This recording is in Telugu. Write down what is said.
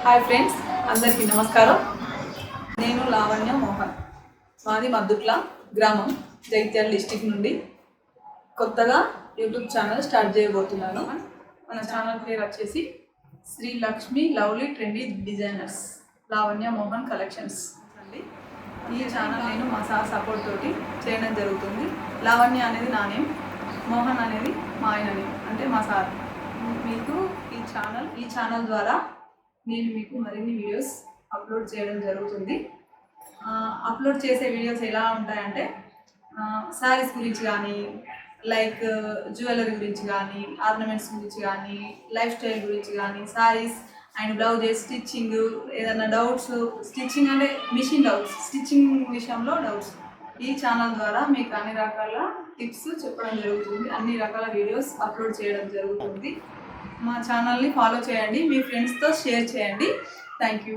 హాయ్ ఫ్రెండ్స్, అందరికీ నమస్కారం. నేను లావణ్య మోహన్. మాది మద్దుట్ల గ్రామం, జగిత్యాల డిస్టిక్ నుండి కొత్తగా యూట్యూబ్ ఛానల్ స్టార్ట్ చేయబోతున్నాను. మన ఛానల్ పేరు వచ్చేసి Shri Lakshmi lovely trendy designers Lavanya Mohan collections అండి. ఈ ఛానల్ నేను మా సార్ సపోర్ట్ తోటి చేయడం జరుగుతుంది. లావణ్య అనేది నా నేమ్, మోహన్ అనేది మా ఆయన నేమ్, అంటే మా సార్. మీకు ఈ ఛానల్ ద్వారా నేను మీకు మరిన్ని వీడియోస్ అప్లోడ్ చేయడం జరుగుతుంది. అప్లోడ్ చేసే వీడియోస్ ఎలా ఉంటాయంటే శారీస్ గురించి కానీ, లైక్ జ్యువెలరీ గురించి కానీ, ఆర్నమెంట్స్ గురించి కానీ, లైఫ్ స్టైల్ గురించి కానీ, శారీస్ అండ్ బ్లౌజెస్, స్టిచ్చింగ్, ఏదైనా డౌట్స్, స్టిచ్చింగ్ అంటే మిషన్ డౌట్స్, స్టిచ్చింగ్ విషయంలో డౌట్స్ ఈ ఛానల్ ద్వారా మీకు అన్ని రకాల టిప్స్ చెప్పడం జరుగుతుంది. అన్ని రకాల వీడియోస్ అప్లోడ్ చేయడం జరుగుతుంది. మా ఛానల్ని ఫాలో చేయండి, మీ ఫ్రెండ్స్తో షేర్ చేయండి. Thank you.